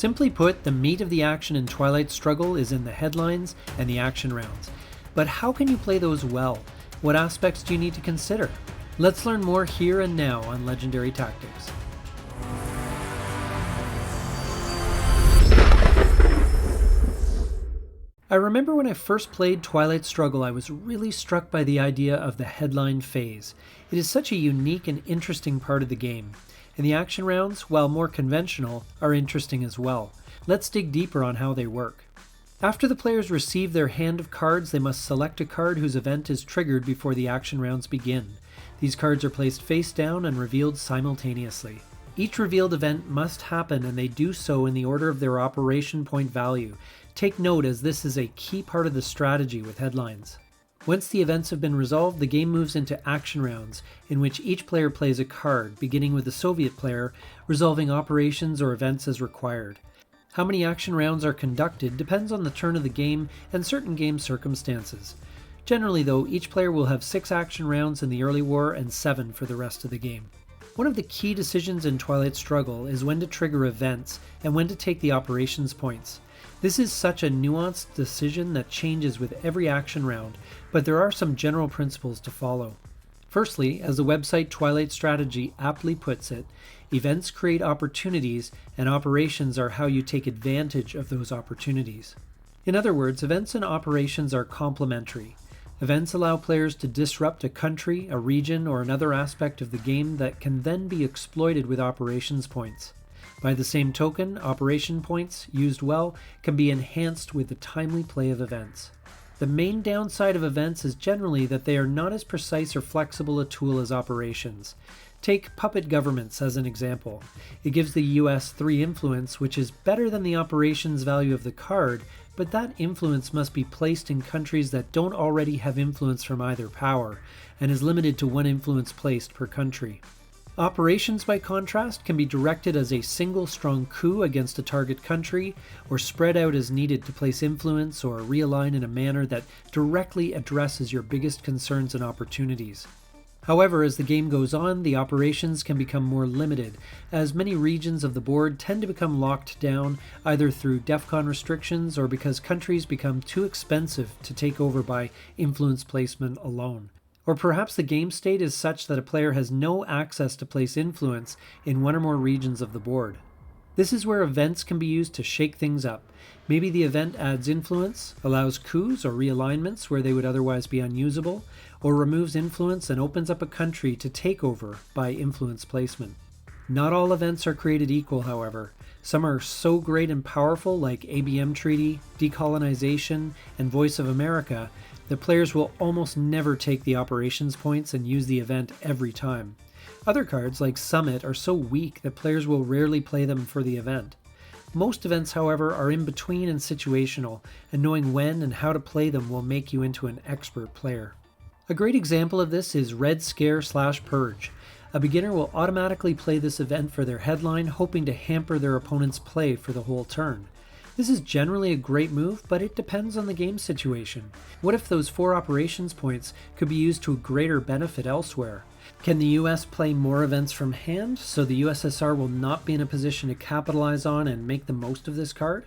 Simply put, the meat of the action in Twilight Struggle is in the headlines and the action rounds. But how can you play those well? What aspects do you need to consider? Let's learn more here and now on Legendary Tactics. I remember when I first played Twilight Struggle, I was really struck by the idea of the headline phase. It is such a unique and interesting part of the game. And the action rounds, while more conventional, are interesting as well. Let's dig deeper on how they work. After the players receive their hand of cards, they must select a card whose event is triggered before the action rounds begin. These cards are placed face down and revealed simultaneously. Each revealed event must happen, and they do so in the order of their operation point value. Take note, as this is a key part of the strategy with headlines. Once the events have been resolved, the game moves into action rounds, in which each player plays a card, beginning with the Soviet player, resolving operations or events as required. How many action rounds are conducted depends on the turn of the game and certain game circumstances. Generally though, each player will have 6 action rounds in the early war and 7 for the rest of the game. One of the key decisions in Twilight Struggle is when to trigger events and when to take the operations points. This is such a nuanced decision that changes with every action round, but there are some general principles to follow. Firstly, as the website Twilight Strategy aptly puts it, events create opportunities and operations are how you take advantage of those opportunities. In other words, events and operations are complementary. Events allow players to disrupt a country, a region, or another aspect of the game that can then be exploited with operations points. By the same token, operation points, used well, can be enhanced with the timely play of events. The main downside of events is generally that they are not as precise or flexible a tool as operations. Take puppet governments as an example. It gives the US 3 influence, which is better than the operations value of the card, but that influence must be placed in countries that don't already have influence from either power, and is limited to 1 influence placed per country. Operations, by contrast, can be directed as a single strong coup against a target country, or spread out as needed to place influence or realign in a manner that directly addresses your biggest concerns and opportunities. However, as the game goes on, the operations can become more limited, as many regions of the board tend to become locked down, either through DEFCON restrictions or because countries become too expensive to take over by influence placement alone. Or perhaps the game state is such that a player has no access to place influence in 1 or more regions of the board. This is where events can be used to shake things up. Maybe the event adds influence, allows coups or realignments where they would otherwise be unusable, or removes influence and opens up a country to take over by influence placement. Not all events are created equal, however. Some are so great and powerful, like ABM Treaty, Decolonization, and Voice of America, that players will almost never take the operations points and use the event every time. Other cards, like Summit, are so weak that players will rarely play them for the event. Most events, however, are in between and situational, and knowing when and how to play them will make you into an expert player. A great example of this is Red Scare/Purge. A beginner will automatically play this event for their headline, hoping to hamper their opponent's play for the whole turn. This is generally a great move, but it depends on the game situation. What if those 4 operations points could be used to a greater benefit elsewhere? Can the US play more events from hand, so the USSR will not be in a position to capitalize on and make the most of this card?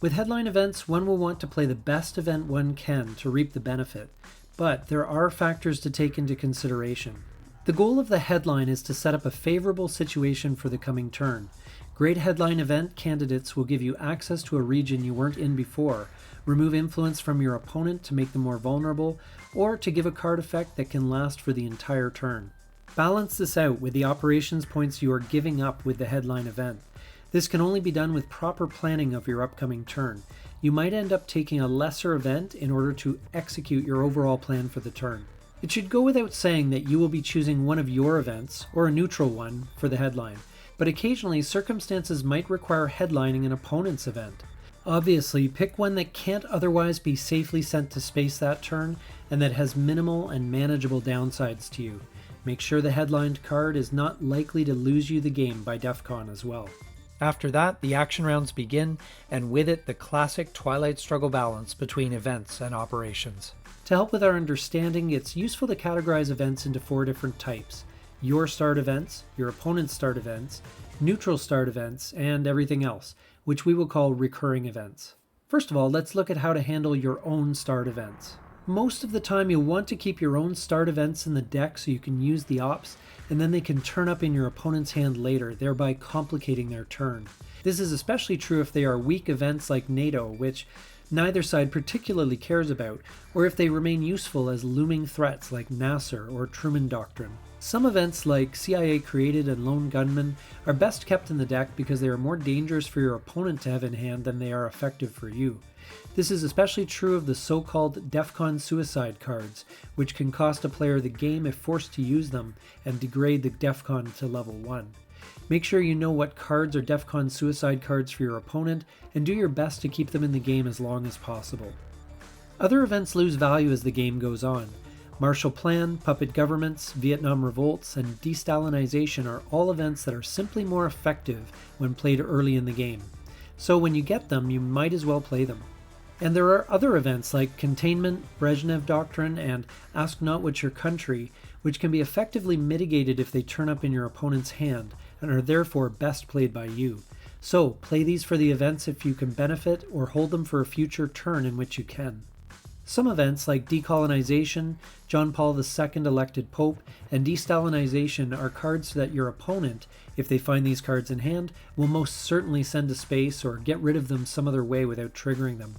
With headline events, one will want to play the best event one can to reap the benefit, but there are factors to take into consideration. The goal of the headline is to set up a favorable situation for the coming turn. Great headline event candidates will give you access to a region you weren't in before, remove influence from your opponent to make them more vulnerable, or to give a card effect that can last for the entire turn. Balance this out with the operations points you are giving up with the headline event. This can only be done with proper planning of your upcoming turn. You might end up taking a lesser event in order to execute your overall plan for the turn. It should go without saying that you will be choosing one of your events, or a neutral one, for the headline, but occasionally circumstances might require headlining an opponent's event. Obviously, pick one that can't otherwise be safely sent to space that turn, and that has minimal and manageable downsides to you. Make sure the headlined card is not likely to lose you the game by DEFCON as well. After that, the action rounds begin, and with it the classic Twilight Struggle balance between events and operations. To help with our understanding, it's useful to categorize events into 4 different types: your start events, your opponent's start events, neutral start events, and everything else, which we will call recurring events. First of all, let's look at how to handle your own start events. Most of the time you'll want to keep your own start events in the deck so you can use the ops, and then they can turn up in your opponent's hand later, thereby complicating their turn. This is especially true if they are weak events like Nato, which neither side particularly cares about, or if they remain useful as looming threats like Nasser or Truman Doctrine. Some events like CIA Created and Lone Gunman are best kept in the deck because they are more dangerous for your opponent to have in hand than they are effective for you. This is especially true of the so-called DEFCON suicide cards, which can cost a player the game if forced to use them and degrade the DEFCON to level 1. Make sure you know what cards are DEFCON suicide cards for your opponent, and do your best to keep them in the game as long as possible. Other events lose value as the game goes on. Marshall Plan, puppet governments, Vietnam revolts, and de-Stalinization are all events that are simply more effective when played early in the game. So when you get them, you might as well play them. And there are other events like Containment, Brezhnev Doctrine, and Ask Not What Your Country, which can be effectively mitigated if they turn up in your opponent's hand, and are therefore best played by you. So play these for the events if you can benefit, or hold them for a future turn in which you can. Some events like Decolonization, John Paul II elected Pope, and De-Stalinization are cards that your opponent, if they find these cards in hand, will most certainly send to space or get rid of them some other way without triggering them.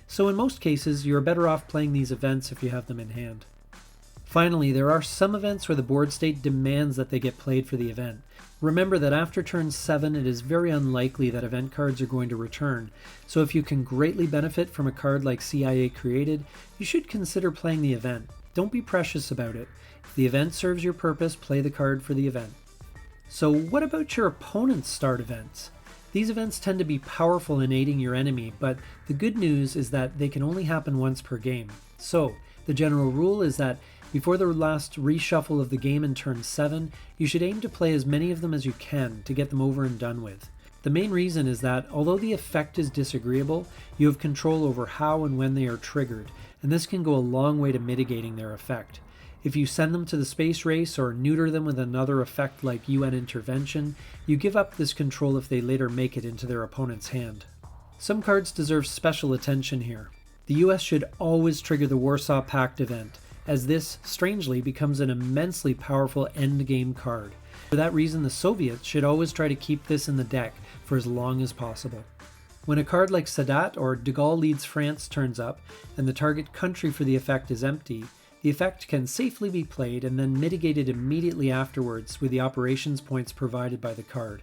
So in most cases, you are better off playing these events if you have them in hand. Finally, there are some events where the board state demands that they get played for the event. Remember that after turn 7 it is very unlikely that event cards are going to return, so if you can greatly benefit from a card like CIA Created, you should consider playing the event. Don't be precious about it. If the event serves your purpose, play the card for the event. So what about your opponent's start events? These events tend to be powerful in aiding your enemy, but the good news is that they can only happen once per game. So, the general rule is that before the last reshuffle of the game in turn 7, you should aim to play as many of them as you can to get them over and done with. The main reason is that, although the effect is disagreeable, you have control over how and when they are triggered, and this can go a long way to mitigating their effect. If you send them to the space race or neuter them with another effect like UN intervention, you give up this control if they later make it into their opponent's hand. Some cards deserve special attention here. The US should always trigger the Warsaw Pact event, as this, strangely, becomes an immensely powerful endgame card. For that reason, the Soviets should always try to keep this in the deck for as long as possible. When a card like Sadat or De Gaulle leads France turns up, and the target country for the effect is empty, the effect can safely be played and then mitigated immediately afterwards with the operations points provided by the card.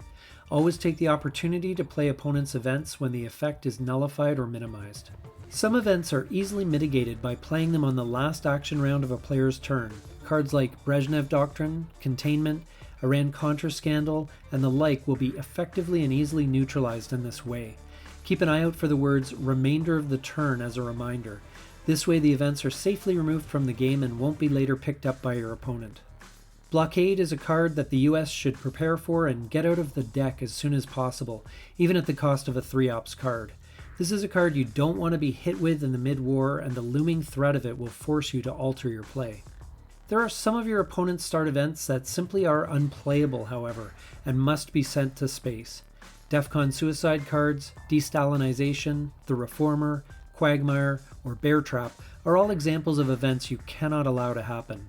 Always take the opportunity to play opponent's events when the effect is nullified or minimized. Some events are easily mitigated by playing them on the last action round of a player's turn. Cards like Brezhnev Doctrine, Containment, Iran-Contra Scandal, and the like will be effectively and easily neutralized in this way. Keep an eye out for the words remainder of the turn as a reminder. This way the events are safely removed from the game and won't be later picked up by your opponent. Blockade is a card that the US should prepare for and get out of the deck as soon as possible, even at the cost of a 3-ops card. This is a card you don't want to be hit with in the mid-war, and the looming threat of it will force you to alter your play. There are some of your opponent's start events that simply are unplayable, however, and must be sent to space. DEFCON suicide cards, De-Stalinization, The Reformer, Quagmire, or Bear Trap are all examples of events you cannot allow to happen.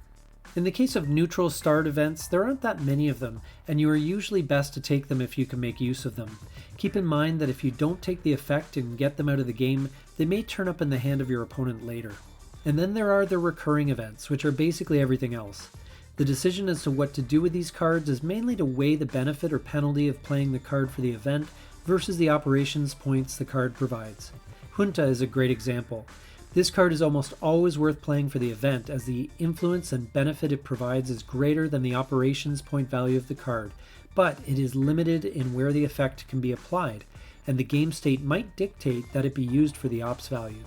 In the case of neutral start events, there aren't that many of them, and you are usually best to take them if you can make use of them. Keep in mind that if you don't take the effect and get them out of the game, they may turn up in the hand of your opponent later. And then there are the recurring events, which are basically everything else. The decision as to what to do with these cards is mainly to weigh the benefit or penalty of playing the card for the event versus the operations points the card provides. Junta is a great example. This card is almost always worth playing for the event, as the influence and benefit it provides is greater than the operations point value of the card, but it is limited in where the effect can be applied, and the game state might dictate that it be used for the ops value.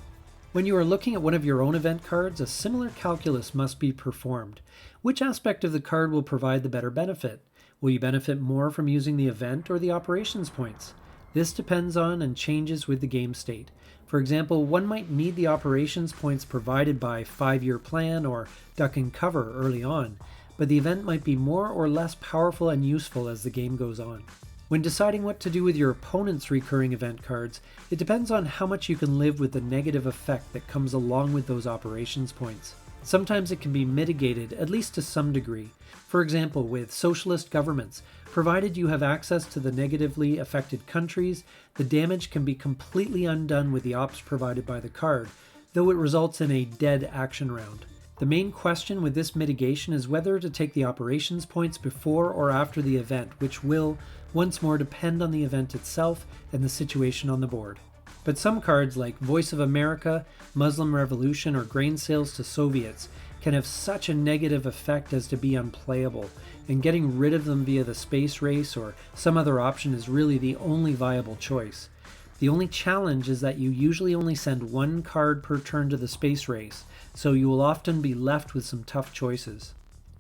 When you are looking at one of your own event cards, a similar calculus must be performed. Which aspect of the card will provide the better benefit? Will you benefit more from using the event or the operations points? This depends on and changes with the game state. For example, one might need the operations points provided by 5-year plan or duck and cover early on, but the event might be more or less powerful and useful as the game goes on. When deciding what to do with your opponent's recurring event cards, it depends on how much you can live with the negative effect that comes along with those operations points. Sometimes it can be mitigated, at least to some degree. For example, with socialist governments, provided you have access to the negatively affected countries, the damage can be completely undone with the ops provided by the card, though it results in a dead action round. The main question with this mitigation is whether to take the operations points before or after the event, which will, once more, depend on the event itself and the situation on the board. But some cards like Voice of America, Muslim Revolution, or Grain Sales to Soviets can have such a negative effect as to be unplayable, and getting rid of them via the space race or some other option is really the only viable choice. The only challenge is that you usually only send one card per turn to the space race, so you will often be left with some tough choices.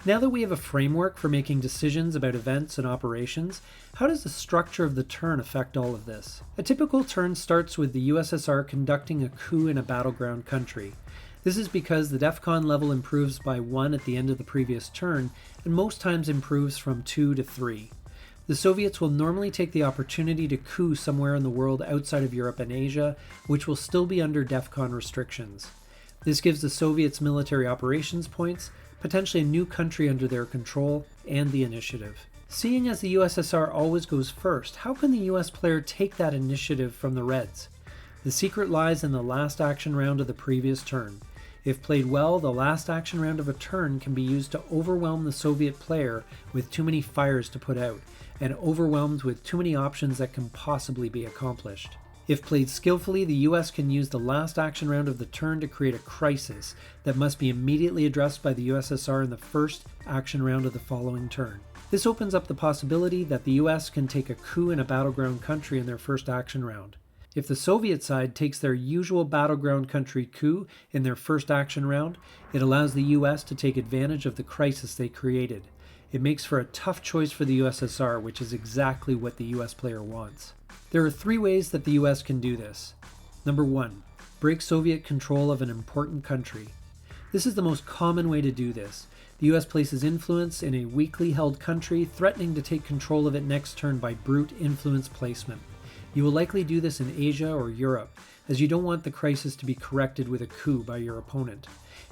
Now that we have a framework for making decisions about events and operations, how does the structure of the turn affect all of this? A typical turn starts with the USSR conducting a coup in a battleground country. This is because the DEFCON level improves by 1 at the end of the previous turn, and most times improves from 2 to 3. The Soviets will normally take the opportunity to coup somewhere in the world outside of Europe and Asia, which will still be under DEFCON restrictions. This gives the Soviets military operations points, potentially a new country under their control, and the initiative. Seeing as the USSR always goes first, how can the US player take that initiative from the Reds? The secret lies in the last action round of the previous turn. If played well, the last action round of a turn can be used to overwhelm the Soviet player with too many fires to put out, and overwhelmed with too many options that can possibly be accomplished. If played skillfully, the US can use the last action round of the turn to create a crisis that must be immediately addressed by the USSR in the first action round of the following turn. This opens up the possibility that the US can take a coup in a battleground country in their first action round. If the Soviet side takes their usual battleground country coup in their first action round, it allows the US to take advantage of the crisis they created. It makes for a tough choice for the USSR, which is exactly what the US player wants. There are 3 ways that the US can do this. Number 1. Break Soviet control of an important country. This is the most common way to do this. The US places influence in a weakly held country, threatening to take control of it next turn by brute influence placement. You will likely do this in Asia or Europe, as you don't want the crisis to be corrected with a coup by your opponent.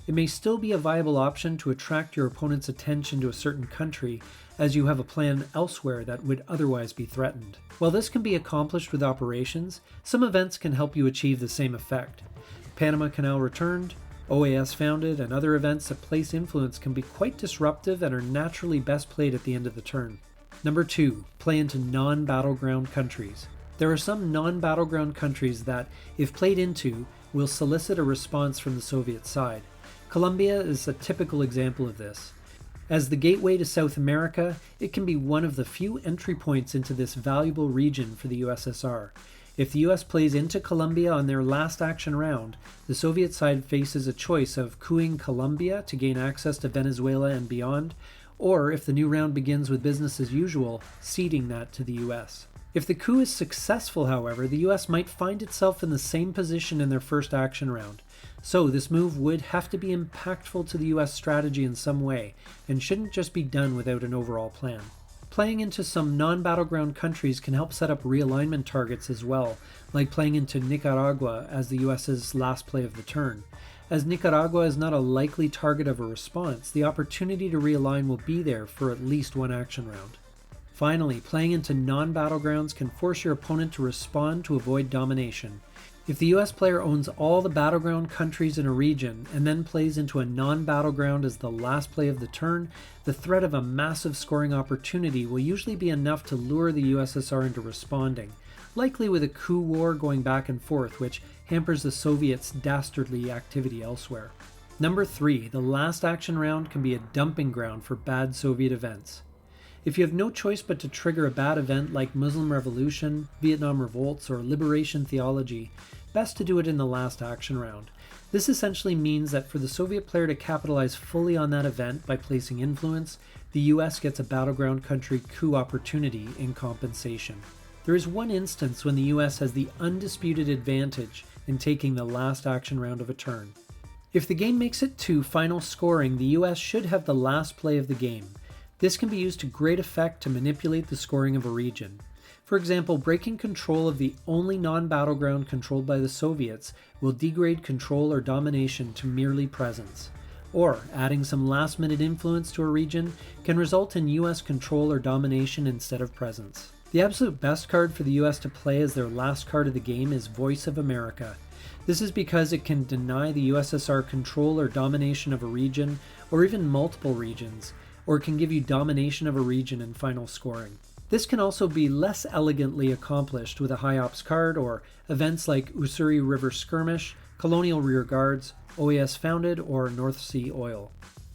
It may still be a viable option to attract your opponent's attention to a certain country, as you have a plan elsewhere that would otherwise be threatened. While this can be accomplished with operations, some events can help you achieve the same effect. Panama Canal returned, OAS founded, and other events that place influence can be quite disruptive and are naturally best played at the end of the turn. Number 2. Play into non-battleground countries. There are some non-battleground countries that, if played into, will solicit a response from the Soviet side. Colombia is a typical example of this. As the gateway to South America, it can be one of the few entry points into this valuable region for the USSR. If the US plays into Colombia on their last action round, the Soviet side faces a choice of coupping Colombia to gain access to Venezuela and beyond, or if the new round begins with business as usual, ceding that to the US. If the coup is successful, however, the US might find itself in the same position in their first action round. So this move would have to be impactful to the US strategy in some way, and shouldn't just be done without an overall plan. Playing into some non-battleground countries can help set up realignment targets as well, like playing into Nicaragua as the US's last play of the turn. As Nicaragua is not a likely target of a response, the opportunity to realign will be there for at least one action round. Finally, playing into non-battlegrounds can force your opponent to respond to avoid domination. If the US player owns all the battleground countries in a region and then plays into a non-battleground as the last play of the turn, the threat of a massive scoring opportunity will usually be enough to lure the USSR into responding, likely with a coup war going back and forth, which hampers the Soviets' dastardly activity elsewhere. Number 3, the last action round can be a dumping ground for bad Soviet events. If you have no choice but to trigger a bad event like Muslim Revolution, Vietnam revolts, or liberation theology, best to do it in the last action round. This essentially means that for the Soviet player to capitalize fully on that event by placing influence, the US gets a battleground country coup opportunity in compensation. There is one instance when the US has the undisputed advantage in taking the last action round of a turn. If the game makes it to final scoring, the US should have the last play of the game. This can be used to great effect to manipulate the scoring of a region. For example, breaking control of the only non-battleground controlled by the Soviets will degrade control or domination to merely presence. Or adding some last-minute influence to a region can result in US control or domination instead of presence. The absolute best card for the US to play as their last card of the game is Voice of America. This is because it can deny the USSR control or domination of a region, or even multiple regions, or it can give you domination of a region in final scoring. This can also be less elegantly accomplished with a High Ops card or events like Ussuri River Skirmish, Colonial Rear Guards, OAS Founded, or North Sea Oil.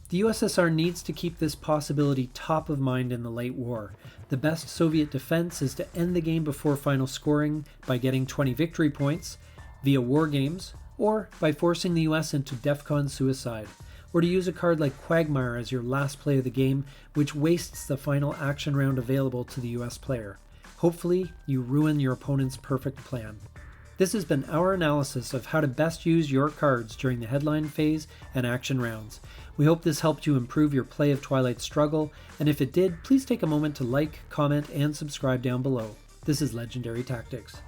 The USSR needs to keep this possibility top of mind in the late war. The best Soviet defense is to end the game before final scoring by getting 20 victory points, via war games, or by forcing the US into DEFCON suicide, or to use a card like Quagmire as your last play of the game, which wastes the final action round available to the US player. Hopefully, you ruin your opponent's perfect plan. This has been our analysis of how to best use your cards during the headline phase and action rounds. We hope this helped you improve your play of Twilight Struggle, and if it did, please take a moment to like, comment, and subscribe down below. This is Legendary Tactics.